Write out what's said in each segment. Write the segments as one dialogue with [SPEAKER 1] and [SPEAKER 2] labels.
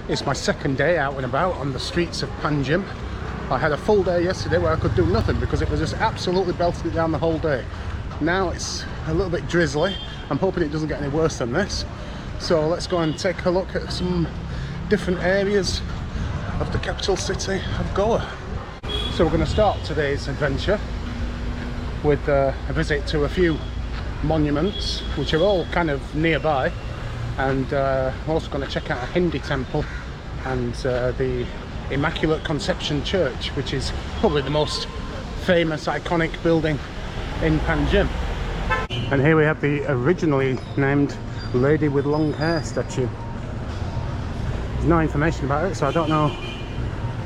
[SPEAKER 1] It's my second day out and about on the streets of Panjim. I had a full day yesterday where I could do nothing because it was just absolutely belting it down the whole day. Now it's a little bit drizzly. I'm hoping it doesn't get any worse than this. So let's go and take a look at some different areas of the capital city of Goa. So we're going to start today's adventure with a visit to a few monuments, which are all kind of nearby. And we're also going to check out a Hindi temple and the Immaculate Conception Church, which is probably the most famous, iconic building in Panjim. And here we have the originally named Lady with Long Hair statue. There's no information about it, so I don't know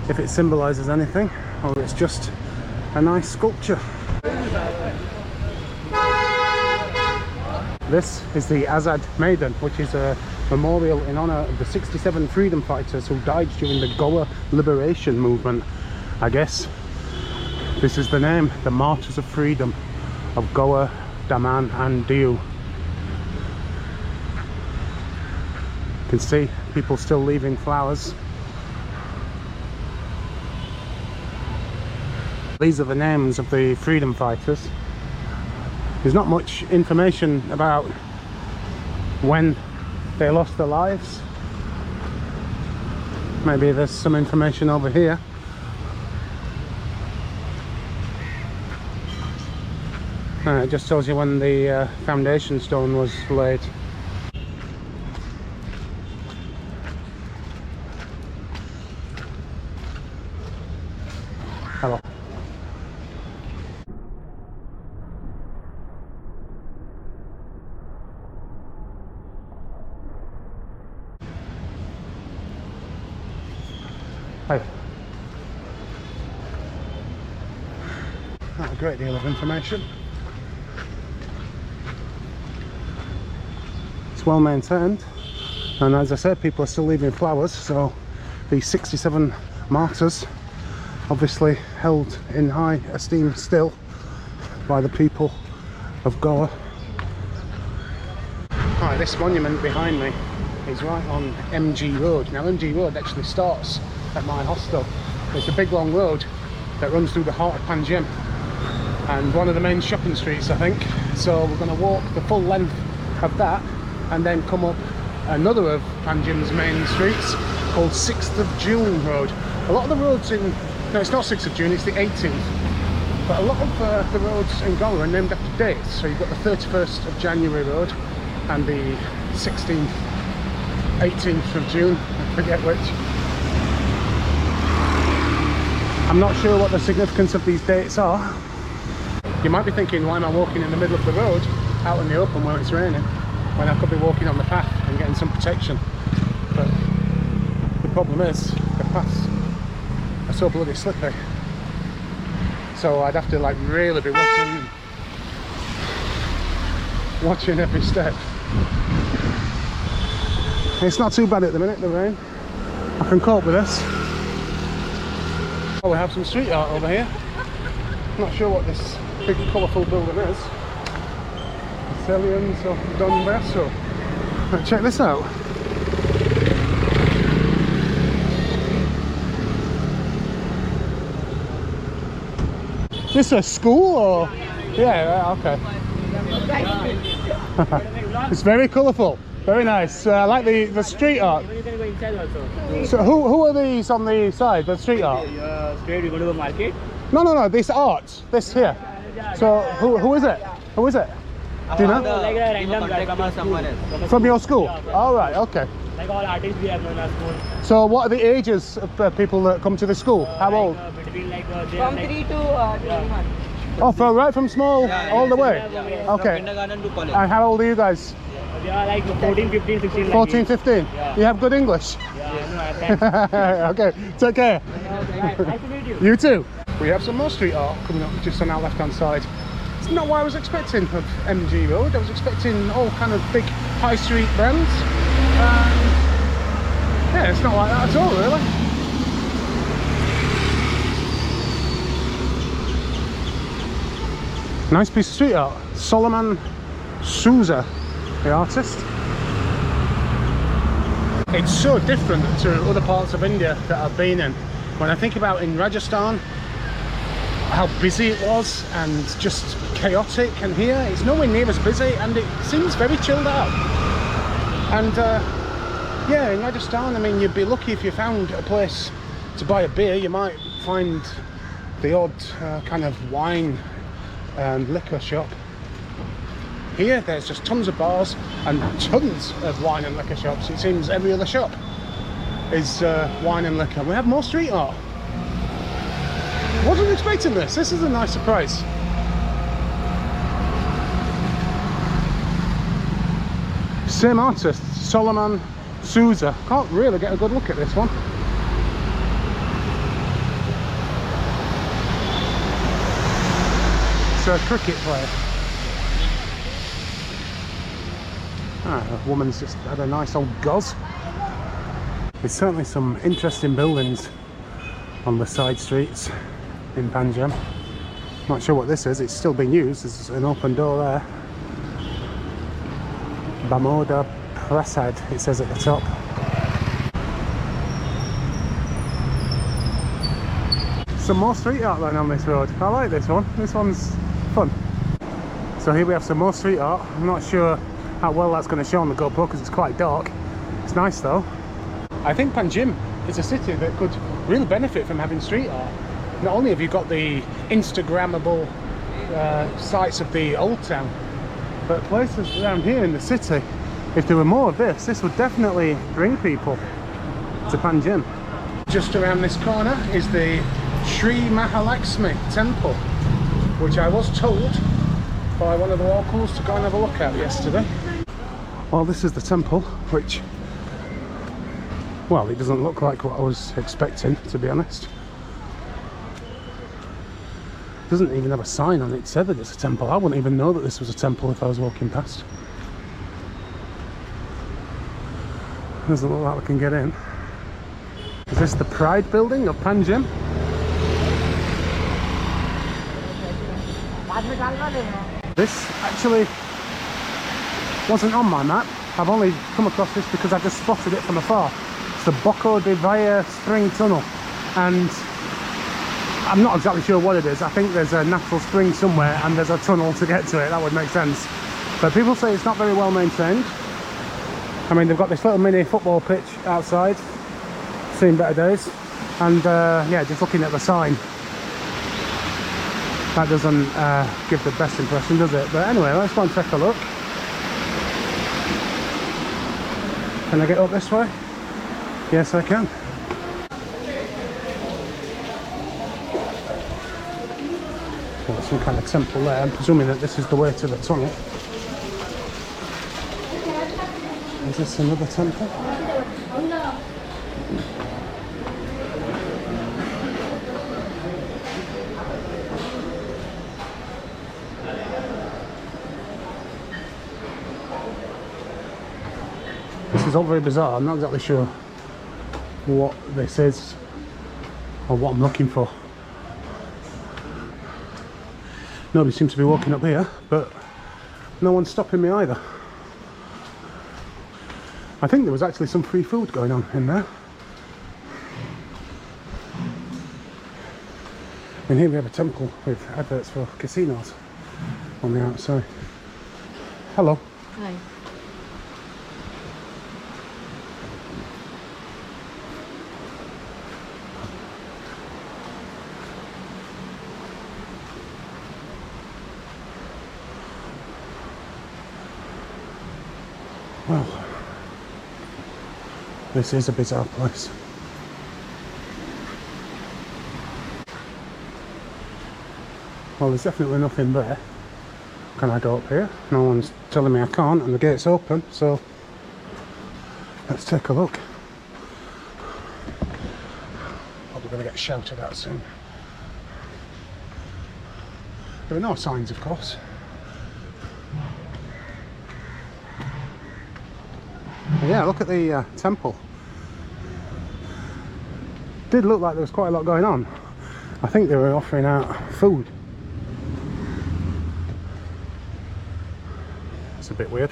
[SPEAKER 1] if it symbolises anything or it's just a nice sculpture. This is the Azad Maidan, which is a memorial in honour of the 67 freedom fighters who died during the Goa liberation movement. I guess this is the name, the Martyrs of Freedom of Goa, Daman and Diu. You can see people still leaving flowers. These are the names of the freedom fighters. There's not much information about when they lost their lives. Maybe there's some information over here. It just tells you when the foundation stone was laid. Hello. Hi. Not a great deal of information. It's well maintained, and as I said, people are still leaving flowers, so the 67 martyrs obviously held in high esteem still by the people of Goa. Right, this monument behind me is right on MG Road. Now MG Road actually starts at my hostel. It's a big long road that runs through the heart of Panjim and one of the main shopping streets, I think. So we're going to walk the full length of that and then come up another of Panjim's main streets called 6th of June Road. A lot of the roads in, no, it's not 6th of June, it's the 18th, but a lot of the roads in Goa are named after dates. So you've got the 31st of January Road and the 16th, 18th of June, I forget which. I'm not sure what the significance of these dates are. You might be thinking, why am I walking in the middle of the road out in the open when it's raining, when I could be walking on the path and getting some protection? But the problem is the paths are so bloody slippy, so I'd have to like really be watching every step. It's not too bad at the minute, the rain. I can cope with this. Oh, we have some street art over here. Not sure what this big colourful building is. Italians of Don Basso. Right, check this out. Is this a school or? Yeah, okay. It's very colourful. Very nice. I like the street art.
[SPEAKER 2] You can go inside also.
[SPEAKER 1] So who are these on the side, the street art?
[SPEAKER 2] Straight, you go to the market.
[SPEAKER 1] No, this art, this here. So who is it? Who is it? Do you know?
[SPEAKER 2] Like a random
[SPEAKER 1] From your school? All right, okay.
[SPEAKER 2] Like all artists we have in our school.
[SPEAKER 1] So what are the ages of the people that come to the school? How old?
[SPEAKER 2] Between like
[SPEAKER 3] From 3 to 21.
[SPEAKER 1] Oh, from right from small all the way? Okay.
[SPEAKER 3] Kindergarten to college.
[SPEAKER 1] And how old are you guys?
[SPEAKER 2] They are like 14, 15, 16. Like
[SPEAKER 1] 14, 15?
[SPEAKER 2] Yeah.
[SPEAKER 1] You have good English?
[SPEAKER 2] Yeah, no,
[SPEAKER 1] Okay, take care.
[SPEAKER 2] nice to meet you.
[SPEAKER 1] You too. We have some more street art coming up just on our left hand side. It's not what I was expecting of MG Road. I was expecting all kind of big high street brands. Yeah, it's not like that at all, really. Nice piece of street art. Solomon Souza, the artist. It's so different to other parts of India that I've been in. When I think about in Rajasthan, how busy it was and just chaotic, and here it's nowhere near as busy and it seems very chilled out. And yeah, in Rajasthan, I mean, you'd be lucky if you found a place to buy a beer. You might find the odd kind of wine and liquor shop. Here there's just tons of bars and tons of wine and liquor shops. It seems every other shop is wine and liquor. We have more street art. Wasn't expecting this. This is a nice surprise. Same artist, Solomon Souza. Can't really get a good look at this one. It's a cricket player. A woman's just had a nice old goz. There's certainly some interesting buildings on the side streets in Panjim. Not sure what this is. It's still being used. There's an open door there. Bamoda Prasad, it says at the top. Some more street art then on this road. I like this one. This one's fun. So here we have some more street art. I'm not sure how well that's going to show on the GoPro because it's quite dark. It's nice though. I think Panjim is a city that could really benefit from having street art. Not only have you got the Instagrammable sites of the old town, but places around here in the city, if there were more of this, this would definitely bring people to Panjim. Just around this corner is the Sri Mahalaxmi temple, which I was told by one of the locals to go and have a look at yesterday. Well, this is the temple, which, well, it doesn't look like what I was expecting, to be honest. It doesn't even have a sign on it. It said that it's a temple. I wouldn't even know that this was a temple if I was walking past. Doesn't look like we can get in. Is this the Pride building of Panjim? This actually wasn't on my map. I've only come across this because I just spotted it from afar. It's the Boko de Valle Spring Tunnel, and I'm not exactly sure what it is. I think there's a natural spring somewhere and there's a tunnel to get to it. That would make sense. But people say it's not very well maintained. I mean, they've got this little mini football pitch outside. Seen better days. And yeah, just looking at the sign, that doesn't give the best impression, does it? But anyway, let's go and take a look. Can I get up this way? Yes, I can. So there's some kind of temple there. I'm presuming that this is the way to the tunnel. Is this another temple? This is all very bizarre. I'm not exactly sure what this is or what I'm looking for. Nobody seems to be walking up here, but no one's stopping me either. I think there was actually some free food going on in there. And here we have a temple with adverts for casinos on the outside. Hello.
[SPEAKER 4] Hi.
[SPEAKER 1] Well, this is a bizarre place. Well, there's definitely nothing there. Can I go up here? No one's telling me I can't, and the gate's open, so let's take a look. Probably going to get shouted at soon. There are no signs, of course. Yeah, look at the temple. Did look like there was quite a lot going on. I think they were offering out food. It's a bit weird.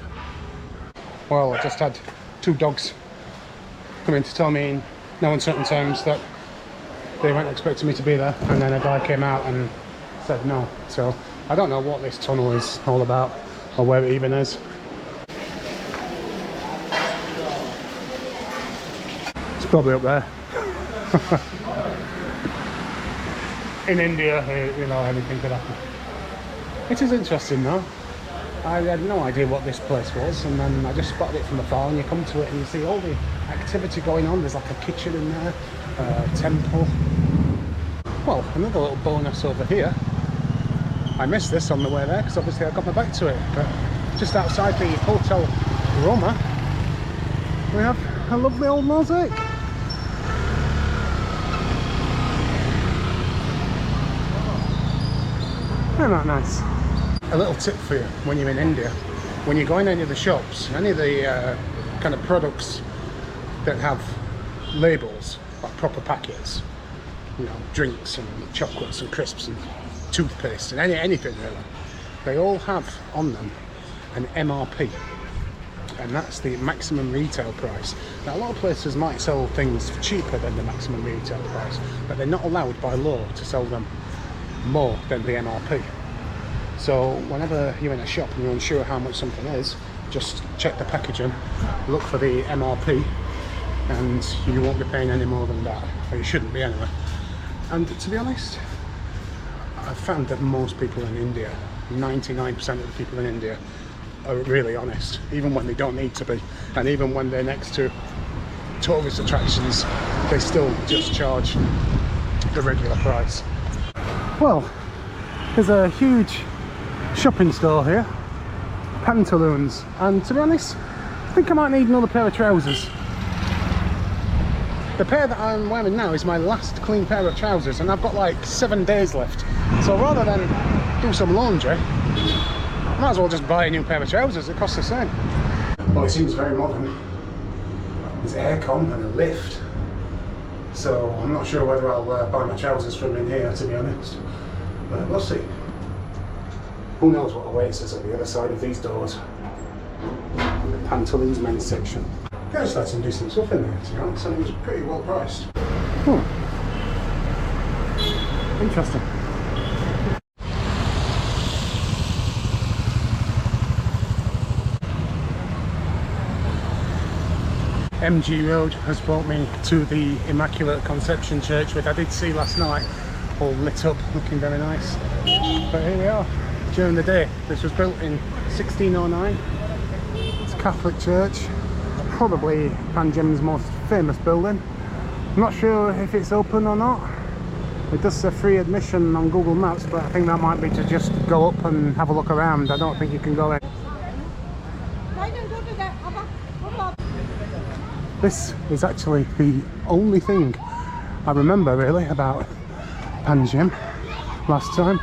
[SPEAKER 1] Well, I just had 2 dogs coming to tell me in no uncertain terms that they weren't expecting me to be there, and then a guy came out and said no. So I don't know what this tunnel is all about or where it even is. It's probably up there. In India, you know, anything could happen. It is interesting though. I had no idea what this place was, and then I just spotted it from afar, and you come to it and you see all the activity going on. There's like a kitchen in there, a temple. Well, another little bonus over here. I missed this on the way there because obviously I got my back to it, but just outside the Hotel Roma we have a lovely old mosaic. Isn't that nice? A little tip for you when you're in India, when you go in any of the shops, any of the kind of products that have labels, like proper packets, you know, drinks and chocolates and crisps and toothpaste and anything really, they all have on them an MRP, and that's the maximum retail price. Now a lot of places might sell things for cheaper than the maximum retail price, but they're not allowed by law to sell them more than the MRP. So whenever you're in a shop and you're unsure how much something is, just check the packaging, look for the MRP, and you won't be paying any more than that, or you shouldn't be anyway. And to be honest, I've found that most people in India, 99% of the people in India, are really honest, even when they don't need to be, and even when they're next to tourist attractions, they still just charge the regular price. Well, there's a huge shopping store here, pantaloons, and to be honest, I think I might need another pair of trousers. The pair that I'm wearing now is my last clean pair of trousers, and I've got like 7 days left. So rather than do some laundry, I might as well just buy a new pair of trousers. It costs the same. Well, it seems very modern. There's aircon and a lift, so I'm not sure whether I'll buy my trousers from in here, to be honest. But we'll see. Who knows what awaits us at the other side of these doors. In the pantaloons men's section. Yeah, just had some decent stuff in there, to be honest, and it was pretty well priced. Interesting. MG Road has brought me to the Immaculate Conception Church, which I did see last night, all lit up, looking very nice. But here we are, during the day. This was built in 1609. It's a Catholic church, probably Panjim's most famous building. I'm not sure if it's open or not. It does say free admission on Google Maps, but I think that might be to just go up and have a look around. I don't think you can go in. This is actually the only thing I remember really about Panjim last time.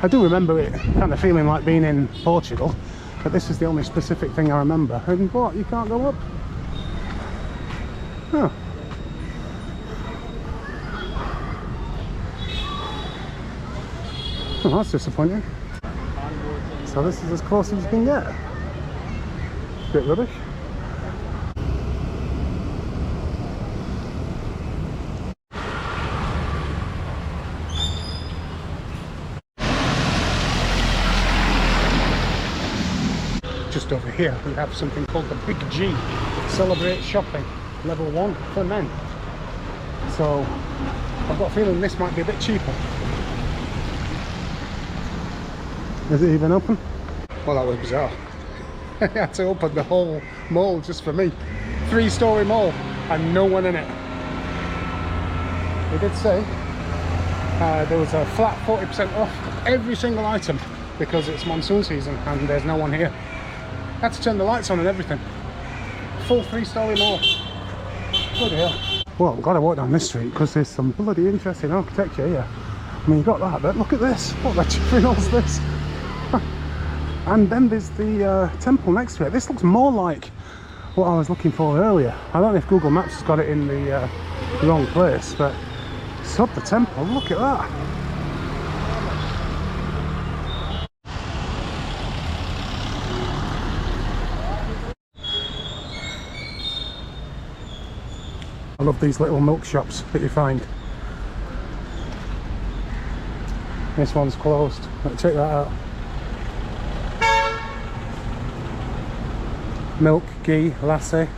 [SPEAKER 1] I do remember it kind of feeling like being in Portugal, but this is the only specific thing I remember. And what, you can't go up? Oh. Oh, that's disappointing. So this is as close as you can get. Bit rubbish. Just over here we have something called the Big G, Celebrate Shopping, level 1 for men. So I've got a feeling this might be a bit cheaper. Is it even open? Well, that was bizarre. I had to open the whole mall just for me. 3-story mall and no one in it. They did say there was a flat 40% off every single item because it's monsoon season and there's no one here. I had to turn the lights on and everything. Full 3-story mall. Bloody hell. Well, I'm glad I walked down this street because there's some bloody interesting architecture here. I mean, you got that, but look at this. What the hell's this? And then there's the temple next to it. This looks more like what I was looking for earlier. I don't know if Google Maps has got it in the wrong place, but it's up the temple. Look at that. I love these little milk shops that you find. This one's closed. Let's check that out. Milk, ghee, lassi.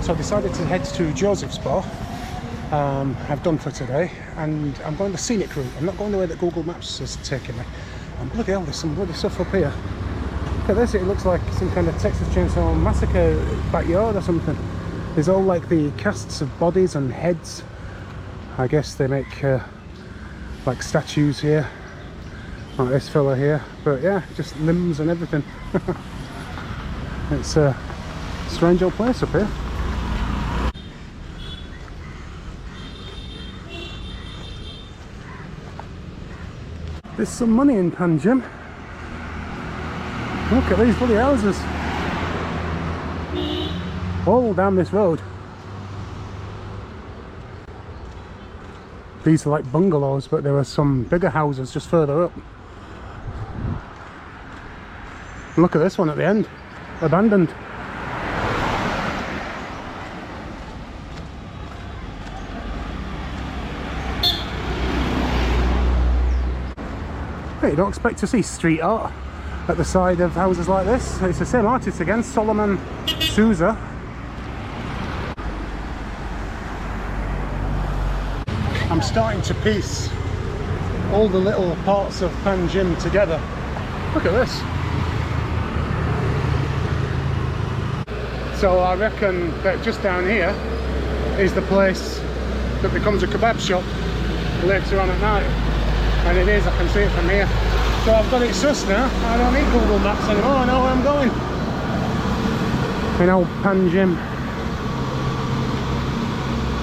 [SPEAKER 1] So I decided to head to Joseph's Bar. I've done for today, and I'm going the scenic route. I'm not going the way that Google Maps is taking me. And bloody hell, there's some bloody stuff up here. Look at this, it looks like some kind of Texas Chainsaw Massacre backyard or something. There's all like the casts of bodies and heads. I guess they make like statues here, like this fella here. But yeah, just limbs and everything. It's a strange old place up here. There's some money in Panjim. Look at these bloody houses all down this road. These are like bungalows, but there are some bigger houses just further up. Look at this one at the end, abandoned. Hey, you don't expect to see street art at the side of houses like this. It's the same artist again, Solomon Souza. I'm starting to piece all the little parts of Panjim together. Look at this. So I reckon that just down here is the place that becomes a kebab shop later on at night. And it is, I can see it from here. So I've got it sussed now. I don't need Google Maps anymore, I know where I'm going. In old Panjim.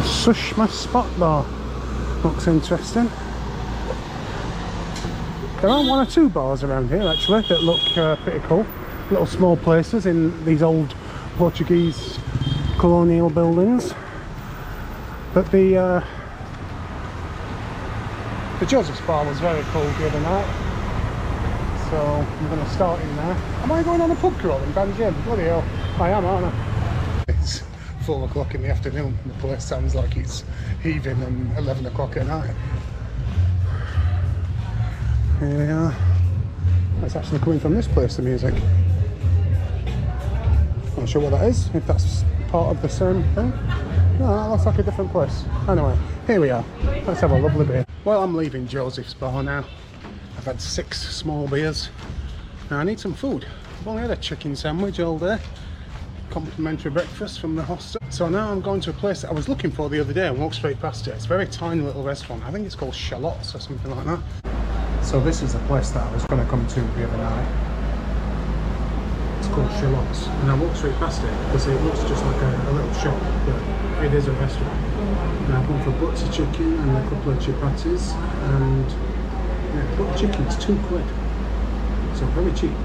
[SPEAKER 1] Sushma spot bar. Looks interesting. There are one or two bars around here actually that look pretty cool. Little small places in these old Portuguese colonial buildings. But the Joseph's Bar was very cool the other night. So I'm going to start in there. Am I going on a pub crawl in Panjim? Bloody hell, I am, aren't I? It's 4 o'clock in the afternoon. The place sounds like it's heaving, and 11 o'clock at night. Here we are. That's actually coming from this place, the music. Not sure what that is, if that's part of the same thing. No, that looks like a different place. Anyway, here we are. Let's have a lovely beer. Well, I'm leaving Joseph's Bar now. I've had 6 small beers. Now I need some food. I've only had a chicken sandwich all day. Complimentary breakfast from the hostel. So now I'm going to a place that I was looking for the other day and walked straight past it. It's a very tiny little restaurant. I think it's called Shallots or something like that. So this is the place that I was going to come to the other night. It's called Shallots. And I walked straight past it because it looks just like a little shop, but it is a restaurant. And I've gone for butter chicken and a couple of chapatis, and yeah, butter chicken is £2. So very cheap.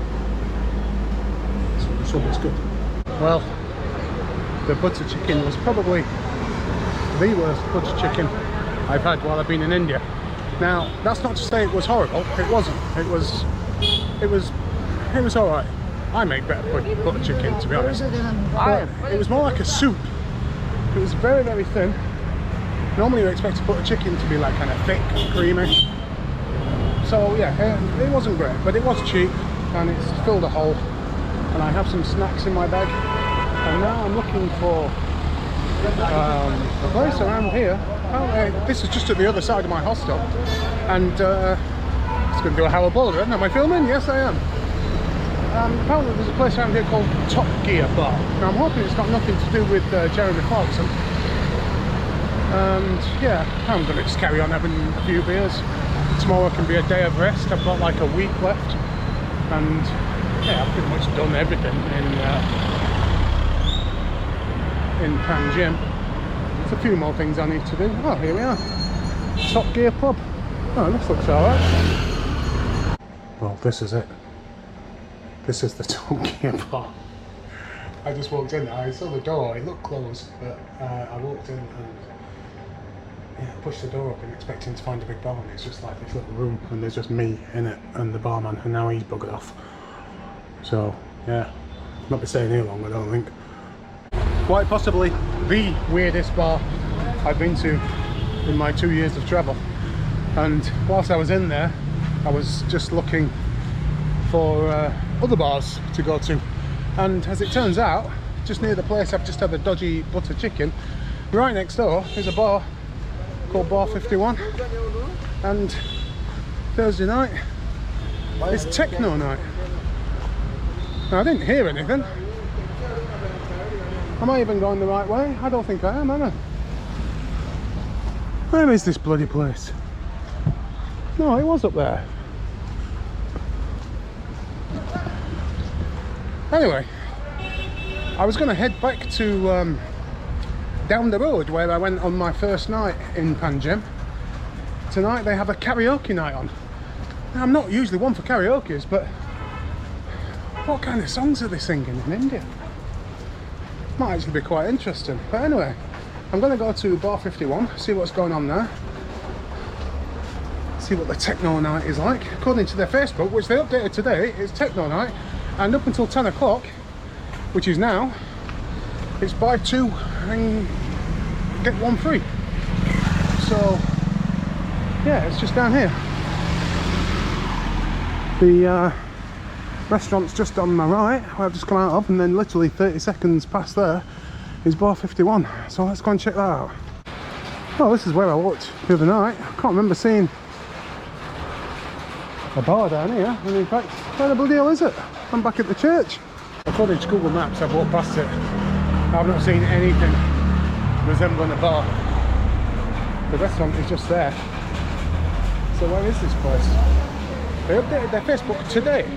[SPEAKER 1] So let's hope it's good. Well, the butter chicken was probably the worst butter chicken I've had while I've been in India. Now, that's not to say it was horrible. It wasn't. It was all right. I make better butter chicken, to be honest. But it was more like a soup. It was very, very thin. Normally you expect a butter chicken to be like kind of thick, creamy. So yeah, it wasn't great, but it was cheap and it's filled a hole. And I have some snacks in my bag. And now I'm looking for a place around here. Oh, this is just at the other side of my hostel. And it's going to do a Howard Boulder, isn't it? Am I filming? Yes, I am. Apparently there's a place around here called Top Gear Bar. Now I'm hoping it's got nothing to do with Jeremy Clarkson. And yeah, I'm going to just carry on having a few beers. Tomorrow can be a day of rest. I've got like a week left. And yeah, I've pretty much done everything in Panjim. There's a few more things I need to do. Oh, here we are. Top Gear Pub. Oh, this looks alright. Well, this is it. This is the Top Gear Bar. I just walked in, I saw the door, it looked closed, but I walked in and pushed the door open expecting to find a big bar, and it's just like this little room and there's just me in it and the barman, and now he's buggered off. So yeah, not be staying here long, I don't think. quite possibly the weirdest bar I've been to in my 2 years of travel. And whilst I was in there, I was just looking for other bars to go to, and as it turns out, just near the place I've just had a dodgy butter chicken, right next door is a bar called Bar 51, and Thursday night is techno night. Now, I didn't hear anything. Am I even going the right way? I don't think I am I? Where is this bloody place? No, it was up there. Anyway, I was going to head back to down the road where I went on my first night in Panjim. Tonight they have a karaoke night on. Now, I'm not usually one for karaoke's, but what kind of songs are they singing in India? Might actually be quite interesting. But anyway, I'm going to go to Bar 51, see what's going on there, see what the techno night is like. According to their Facebook, which they updated today, it's techno night, and up until 10 o'clock, which is now, it's buy two and get one free. So yeah, it's just down here. The restaurant's just on my right, where I've just come out of, and then literally 30 seconds past there is Bar 51. So let's go and check that out. Oh, this is where I walked the other night. I can't remember seeing a bar down here, and in fact, where the bloody hell is it? I'm back at the church. According to Google Maps, I've walked past it. I've not seen anything resembling a bar. The restaurant is just there. So where is this place? They updated their Facebook today.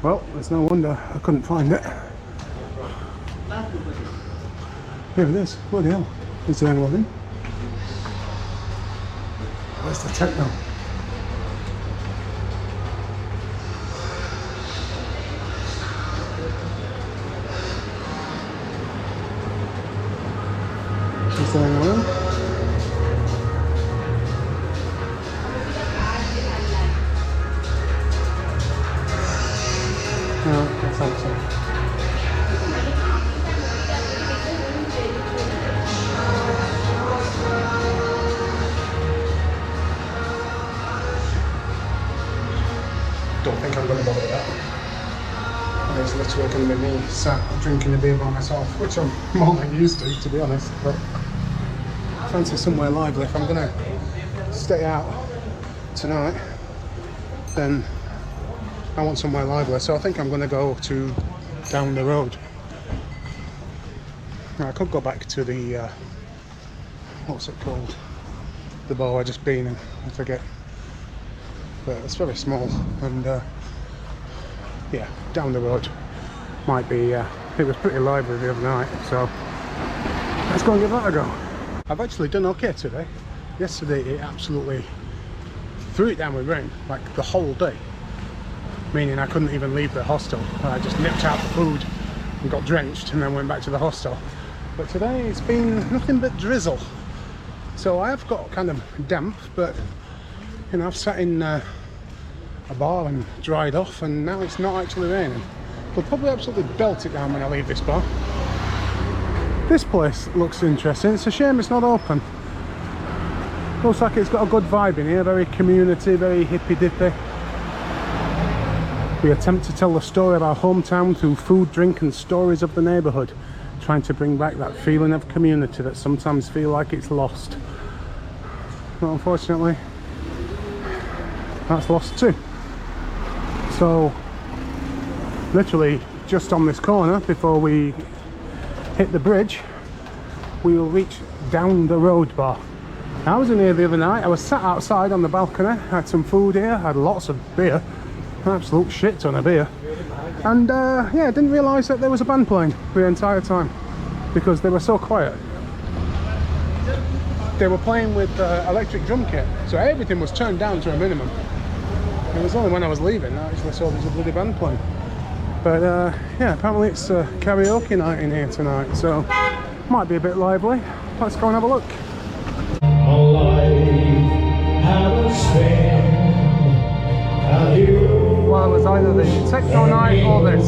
[SPEAKER 1] Well, there's no wonder I couldn't find it. Here it is. Bloody hell. Is there anyone in? Where's the techno? Is there anyone in? No, that's not so. Don't think I'm going to bother with that. And it's literally going to be me sat drinking a beer by myself, which I'm more than used to be honest. But I fancy somewhere lively. If I'm going to stay out tonight, then I want somewhere lively, so I think I'm going to go to down the road. Now, I could go back to the what's it called, the bar I just been in, I forget, but it's very small, and yeah, down the road might be, it was pretty lively the other night, so let's go and give that a go. I've actually done okay today. Yesterday it absolutely threw it down with rain, like the whole day. Meaning I couldn't even leave the hostel. I just nipped out the food and got drenched and then went back to the hostel. But today it's been nothing but drizzle. So I have got kind of damp, but you know, I've sat in a bar and dried off, and now it's not actually raining. We'll probably absolutely belt it down when I leave this bar. This place looks interesting. It's a shame it's not open. Looks like it's got a good vibe in here, very community, very hippy dippy. We attempt to tell the story of our hometown through food, drink and stories of the neighbourhood, trying to bring back that feeling of community that sometimes feel like it's lost. But unfortunately, that's lost too. So, literally just on this corner, before we hit the bridge, we will reach down the road bar. I was in here the other night. I was sat outside on the balcony, had some food here, had lots of beer. An absolute shit ton of beer, and yeah, didn't realise that there was a band playing the entire time because they were so quiet. They were playing with electric drum kit, so everything was turned down to a minimum. It was only when I was leaving I actually saw there was a bloody band playing. But yeah, apparently it's karaoke night in here tonight, so might be a bit lively. Let's go and have a look. Wow, Well, it was either the techno night or this.